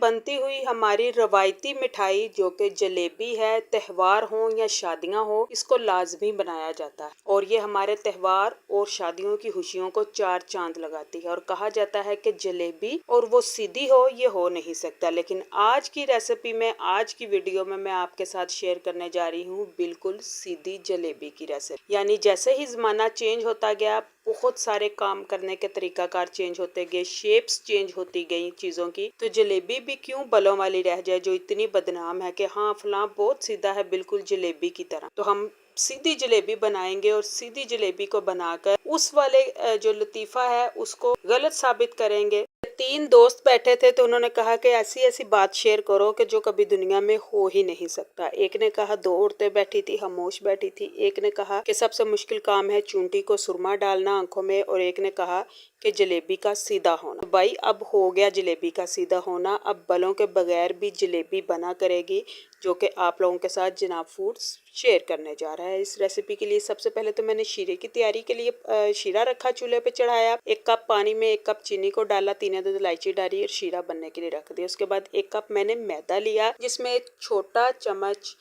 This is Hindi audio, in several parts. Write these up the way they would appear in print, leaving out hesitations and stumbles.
बनती हुई हमारी रवायती मिठाई जो कि जलेबी है, त्यौहार हो या शादियां हो, इसको लाजमी बनाया जाता है और ये हमारे त्यौहार और शादियों की खुशियों को चार चांद लगाती है। और कहा जाता है कि जलेबी और वो सीधी हो, ये हो नहीं सकता। लेकिन आज की रेसिपी में, आज की वीडियो में मैं आपके साथ शेयर करने जा रही हूँ बिल्कुल सीधी जलेबी की रेसिपी। यानी जैसे ही जमाना चेंज होता गया, बहुत सारे काम करने के तरीकाकार चेंज होते गए, शेप्स चेंज होती गई चीजों की, तो जलेबी भी क्यों बलों वाली रह जाए जो इतनी बदनाम है कि हाँ फलां बहुत सीधा है, बिल्कुल जलेबी की तरह। तो हम सीधी जलेबी बनाएंगे और सीधी जलेबी को बनाकर उस वाले जो लतीफा है उसको गलत साबित करेंगे। तीन दोस्त बैठे थे तो उन्होंने कहा कि ऐसी ऐसी बात शेयर करो कि जो कभी दुनिया में हो ही नहीं सकता। एक ने कहा दो औरतें बैठी थी, खामोश बैठी थी। एक ने कहा कि सबसे मुश्किल काम है चूंटी को सुरमा डालना आंखों में, और एक ने कहा कि जलेबी का सीधा होना। भाई अब हो गया जलेबी का सीधा होना, अब बलों के बगैर भी जलेबी बना करेगी, जो कि आप लोगों के साथ जनाब फूड्स शेयर करने जा रहा है। इस रेसिपी के लिए सबसे पहले तो मैंने शीरे की तैयारी के लिए शीरा रखा, चूल्हे पे चढ़ाया। 1 कप पानी में 1 कप चीनी को डाला, 3 अदद इलायची डाली और शीरा बनने के लिए रख दिया। उसके बाद 1 कप मैंने मैदा लिया, जिसमें एक छोटा चम्मच,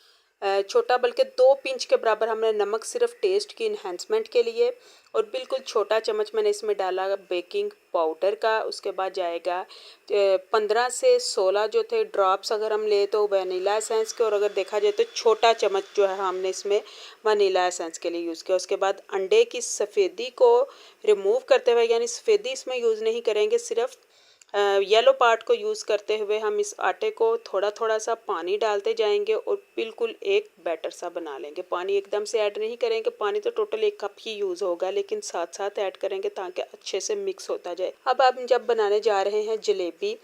छोटा बल्कि 2 पिंच के बराबर हमने नमक, सिर्फ टेस्ट की इन्हेंसमेंट के लिए, और बिल्कुल छोटा चम्मच मैंने इसमें डाला बेकिंग पाउडर का। उसके बाद जाएगा 15 से 16 जो थे ड्रॉप्स अगर हम ले तो वनीला एसेंस के, और अगर देखा जाए तो छोटा चम्मच जो है हमने इसमें वनीला एसेंस के लिए यूज़ किया। उसके बाद अंडे की सफ़ेदी को रिमूव करते हुए, यानी सफ़ेदी इसमें यूज़ नहीं करेंगे, सिर्फ येलो पार्ट को यूज़ करते हुए हम इस आटे को थोड़ा थोड़ा सा पानी डालते जाएंगे और बिल्कुल एक बैटर सा बना लेंगे। पानी एकदम से ऐड नहीं करेंगे, पानी तो टोटल 1 कप ही यूज़ होगा, लेकिन साथ साथ ऐड करेंगे ताकि अच्छे से मिक्स होता जाए। अब आप जब बनाने जा रहे हैं जलेबी,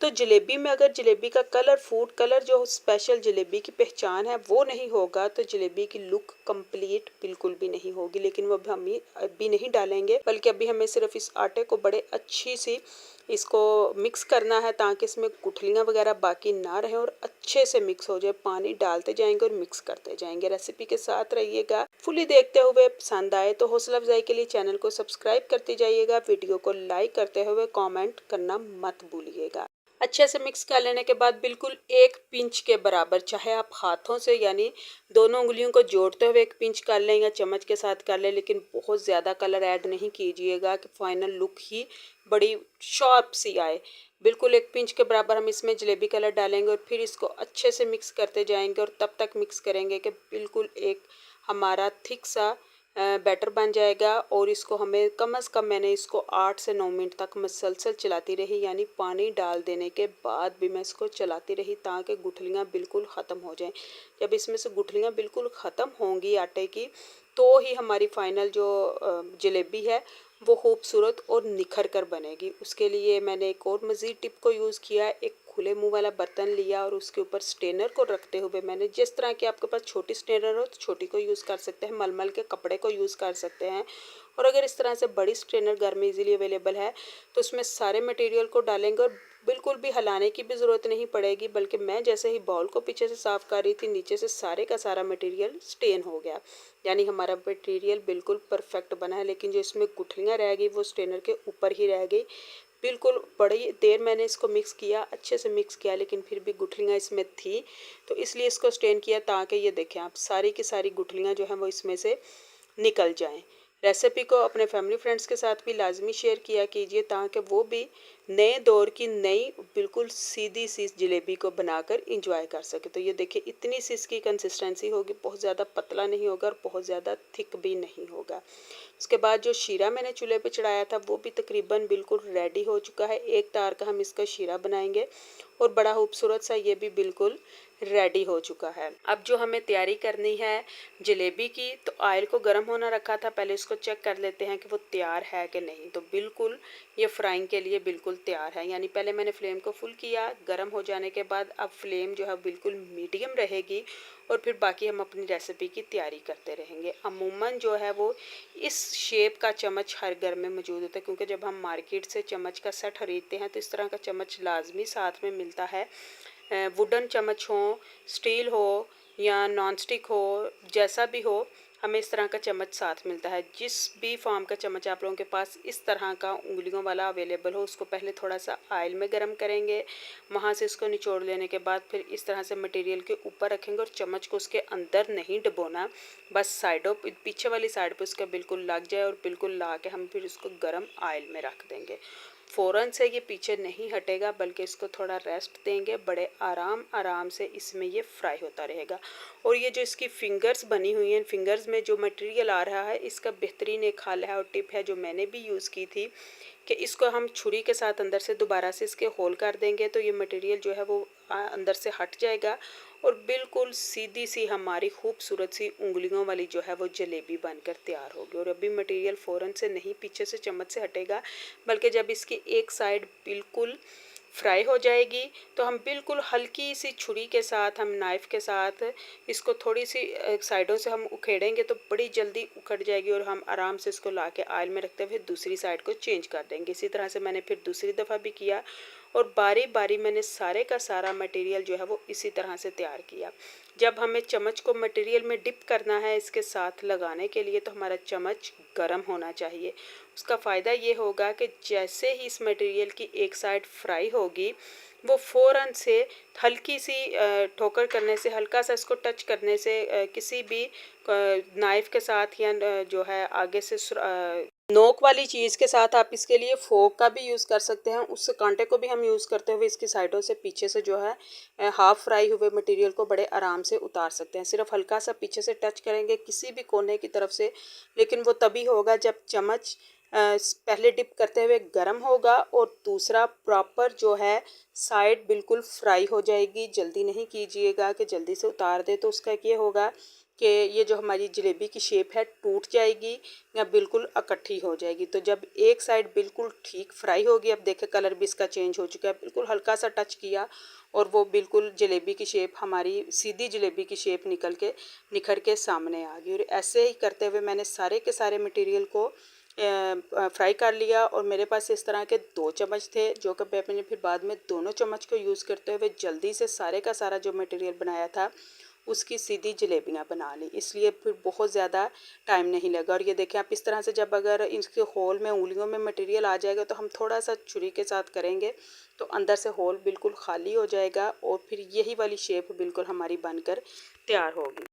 तो जलेबी में अगर जलेबी का कलर, फूड कलर जो स्पेशल जलेबी की पहचान है वो नहीं होगा, तो जलेबी की लुक कंप्लीट बिल्कुल भी नहीं होगी। लेकिन वो हम अभी नहीं डालेंगे, बल्कि अभी हमें सिर्फ इस आटे को बड़े अच्छी सी इसको मिक्स करना है ताकि इसमें गुठलियाँ वगैरह बाकी ना रहें और अच्छे से मिक्स हो जाए। पानी डालते जाएंगे और मिक्स करते जाएंगे। रेसिपी के साथ रहिएगा, फुली देखते हुए। पसंद आए तो हौसला अफजाई के लिए चैनल को सब्सक्राइब करते जाइएगा, वीडियो को लाइक करते हुए कमेंट करना मत भूलिएगा। अच्छे से मिक्स कर लेने के बाद बिल्कुल 1 पिंच के बराबर, चाहे आप हाथों से यानी दोनों उंगलियों को जोड़ते हुए 1 पिंच कर लें या चम्मच के साथ कर लें, लेकिन बहुत ज़्यादा कलर ऐड नहीं कीजिएगा कि फाइनल लुक ही बड़ी शार्प सी आए। बिल्कुल 1 पिंच के बराबर हम इसमें जलेबी कलर डालेंगे और फिर इसको अच्छे से मिक्स करते जाएंगे और तब तक मिक्स करेंगे कि बिल्कुल एक हमारा थिक सा बैटर बन जाएगा। और इसको हमें कम से कम, मैंने इसको 8 से 9 मिनट तक मसलसल चलाती रही, यानी पानी डाल देने के बाद भी मैं इसको चलाती रही ताकि गुठलियाँ बिल्कुल ख़त्म हो जाएं। जब इसमें से गुठलियाँ बिल्कुल ख़त्म होंगी आटे की, तो ही हमारी फाइनल जो जलेबी है वो खूबसूरत और निखर कर बनेगी। उसके लिए मैंने एक और मज़ीद टिप को यूज़ किया। एक खुले मुंह वाला बर्तन लिया और उसके ऊपर स्ट्रेनर को रखते हुए, मैंने जिस तरह की आपके पास छोटी स्ट्रेनर हो तो छोटी को यूज़ कर सकते हैं, मलमल के कपड़े को यूज़ कर सकते हैं। और अगर इस तरह से बड़ी स्ट्रेनर घर में इजीली अवेलेबल है तो उसमें सारे मटेरियल को डालेंगे और बिल्कुल भी हिलाने की भी ज़रूरत नहीं पड़ेगी, बल्कि मैं जैसे ही बाउल को पीछे से साफ़ कर रही थी, नीचे से सारे का सारा मटेरियल स्टेन हो गया, यानी हमारा मटेरियल बिल्कुल परफेक्ट बना है। लेकिन जो इसमें गुठलियाँ रह गई वो स्ट्रेनर के ऊपर ही रह गई। बिल्कुल बड़ी देर मैंने इसको मिक्स किया, अच्छे से मिक्स किया, लेकिन फिर भी गुठलियाँ इसमें थी, तो इसलिए इसको स्टेन किया ताकि ये देखें आप सारी की सारी गुठलियाँ जो हैं वो इसमें से निकल जाएं। रेसिपी को अपने फैमिली फ्रेंड्स के साथ भी लाजमी शेयर किया कीजिए ताकि वो भी नए दौर की नई बिल्कुल सीधी सी जलेबी को बनाकर इंजॉय कर सके। तो ये देखिए इतनी सी इसकी कंसिस्टेंसी होगी, बहुत ज़्यादा पतला नहीं होगा और बहुत ज़्यादा थिक भी नहीं होगा। उसके बाद जो शीरा मैंने चूल्हे पे चढ़ाया था वो भी तकरीबन बिल्कुल रेडी हो चुका है। एक तार का हम इसका शीरा बनाएंगे और बड़ा खूबसूरत सा ये भी बिल्कुल रेडी हो चुका है। अब जो हमें तैयारी करनी है जलेबी की, तो ऑयल को गर्म होना रखा था, पहले इसको चेक कर लेते हैं कि वो तैयार है कि नहीं। तो बिल्कुल ये फ्राइंग के लिए बिल्कुल तैयार है, यानी पहले मैंने फ्लेम को फुल किया, गर्म हो जाने के बाद अब फ्लेम जो है बिल्कुल मीडियम रहेगी और फिर बाकी हम अपनी रेसिपी की तैयारी करते रहेंगे। अमूमन जो है वो इस शेप का चम्मच हर घर में मौजूद होता है, क्योंकि जब हम मार्केट से चम्मच का सेट खरीदते हैं तो इस तरह का चम्मच लाजमी साथ में मिलता है। वुडन चम्मच हो, स्टील हो या नॉन स्टिक हो, जैसा भी हो, हमें इस तरह का चम्मच साथ मिलता है। जिस भी फॉर्म का चम्मच आप लोगों के पास इस तरह का उंगलियों वाला अवेलेबल हो, उसको पहले थोड़ा सा ऑयल में गर्म करेंगे। वहाँ से इसको निचोड़ लेने के बाद फिर इस तरह से मटेरियल के ऊपर रखेंगे और चम्मच को उसके अंदर नहीं डुबोना, बस साइडों पीछे वाली साइड पे उसका बिल्कुल लग जाए और बिल्कुल ला के हम फिर उसको गर्म ऑयल में रख देंगे। फ़ौरन से ये पीछे नहीं हटेगा, बल्कि इसको थोड़ा रेस्ट देंगे। बड़े आराम से इसमें ये फ्राई होता रहेगा। और ये जो इसकी फिंगर्स बनी हुई हैं, फिंगर्स में जो मटेरियल आ रहा है, इसका बेहतरीन एक हल है और टिप है जो मैंने भी यूज़ की थी, कि इसको हम छुरी के साथ अंदर से दोबारा से इसके होल कर देंगे तो ये मटेरियल जो है वो अंदर से हट जाएगा और बिल्कुल सीधी सी हमारी खूबसूरत सी उंगलियों वाली जो है वो जलेबी बनकर तैयार होगी। और अभी मटेरियल फ़ौरन से नहीं पीछे से चम्मच से हटेगा, बल्कि जब इसकी एक साइड बिल्कुल फ्राई हो जाएगी तो हम बिल्कुल हल्की सी छुरी के साथ, हम नाइफ़ के साथ इसको थोड़ी सी साइडों से हम उखेड़ेंगे तो बड़ी जल्दी उखड़ जाएगी और हम आराम से इसको ला के ऑयल में रखते हुए दूसरी साइड को चेंज कर देंगे। इसी तरह से मैंने फिर दूसरी दफ़ा भी किया और बारी बारी मैंने सारे का सारा मटेरियल जो है वो इसी तरह से तैयार किया। जब हमें चम्मच को मटेरियल में डिप करना है इसके साथ लगाने के लिए, तो हमारा चम्मच गर्म होना चाहिए। उसका फ़ायदा ये होगा कि जैसे ही इस मटेरियल की एक साइड फ्राई होगी, वो फ़ौरन से हल्की सी ठोकर करने से, हल्का सा इसको टच करने से, किसी भी नाइफ़ के साथ या जो है आगे से नोक वाली चीज़ के साथ, आप इसके लिए फोक का भी यूज़ कर सकते हैं। उस कांटे को भी हम यूज़ करते हुए इसकी साइडों से पीछे से जो है हाफ़ फ्राई हुए मटेरियल को बड़े आराम से उतार सकते हैं। सिर्फ हल्का सा पीछे से टच करेंगे किसी भी कोने की तरफ से, लेकिन वो तभी होगा जब चम्मच पहले डिप करते हुए गर्म होगा और दूसरा प्रॉपर जो है साइड बिल्कुल फ्राई हो जाएगी। जल्दी नहीं कीजिएगा कि जल्दी से उतार दे, तो उसका ये होगा कि ये जो हमारी जलेबी की शेप है टूट जाएगी या बिल्कुल इकट्ठी हो जाएगी। तो जब एक साइड बिल्कुल ठीक फ्राई होगी, अब देखें कलर भी इसका चेंज हो चुका है, बिल्कुल हल्का सा टच किया और वो बिल्कुल जलेबी की शेप, हमारी सीधी जलेबी की शेप निखर के सामने आ गई। और ऐसे ही करते हुए मैंने सारे के सारे मटेरियल को फ्राई कर लिया और मेरे पास इस तरह के 2 चम्मच थे, जो कि मैंने फिर बाद में दोनों चम्मच को यूज़ करते हुए जल्दी से सारे का सारा जो मटेरियल बनाया था उसकी सीधी जलेबियाँ बना ली, इसलिए फिर बहुत ज़्यादा टाइम नहीं लगा। और ये देखें आप, इस तरह से जब अगर इसके होल में उंगलियों में मटेरियल आ जाएगा तो हम थोड़ा सा छुरी के साथ करेंगे तो अंदर से होल बिल्कुल खाली हो जाएगा और फिर यही वाली शेप बिल्कुल हमारी बनकर तैयार होगी।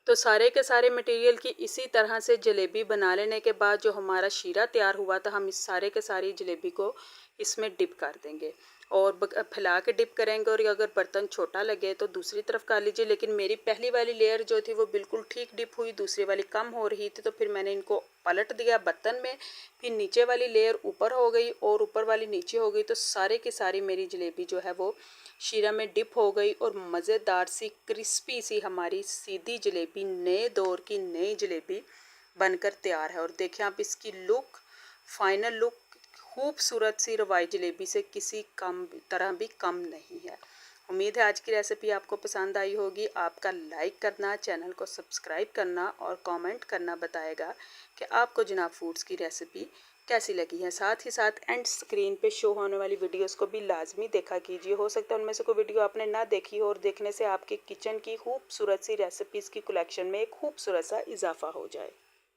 तो सारे के सारे मटेरियल की इसी तरह से जलेबी बना लेने के बाद जो हमारा शीरा तैयार हुआ था, हम इस सारे के सारी जलेबी को इसमें डिप कर देंगे और फैला के डिप करेंगे। और अगर बर्तन छोटा लगे तो दूसरी तरफ कर लीजिए, लेकिन मेरी पहली वाली लेयर जो थी वो बिल्कुल ठीक डिप हुई, दूसरी वाली कम हो रही थी, तो फिर मैंने इनको पलट दिया बर्तन में। फिर नीचे वाली लेयर ऊपर हो गई और ऊपर वाली नीचे हो गई, तो सारे की सारी मेरी जलेबी जो है वो शीरा में डिप हो गई और मज़ेदार सी क्रिस्पी सी हमारी सीधी जलेबी, नए दौर की नई जलेबी बनकर तैयार है। और देखें आप इसकी लुक, फाइनल लुक खूबसूरत सी रवाई जलेबी से किसी कम तरह भी कम नहीं है। उम्मीद है आज की रेसिपी आपको पसंद आई होगी। आपका लाइक करना, चैनल को सब्सक्राइब करना और कमेंट करना बताएगा कि आपको जनाब फूड्स की रेसिपी कैसी लगी है। साथ ही साथ एंड स्क्रीन पे शो होने वाली वीडियोस को भी लाजमी देखा कीजिए। हो सकता है उनमें से कोई वीडियो आपने ना देखी हो और देखने से आपके किचन की खूबसूरत सी रेसिपीज़ की कलेक्शन में एक खूबसूरत सा इजाफा हो जाए।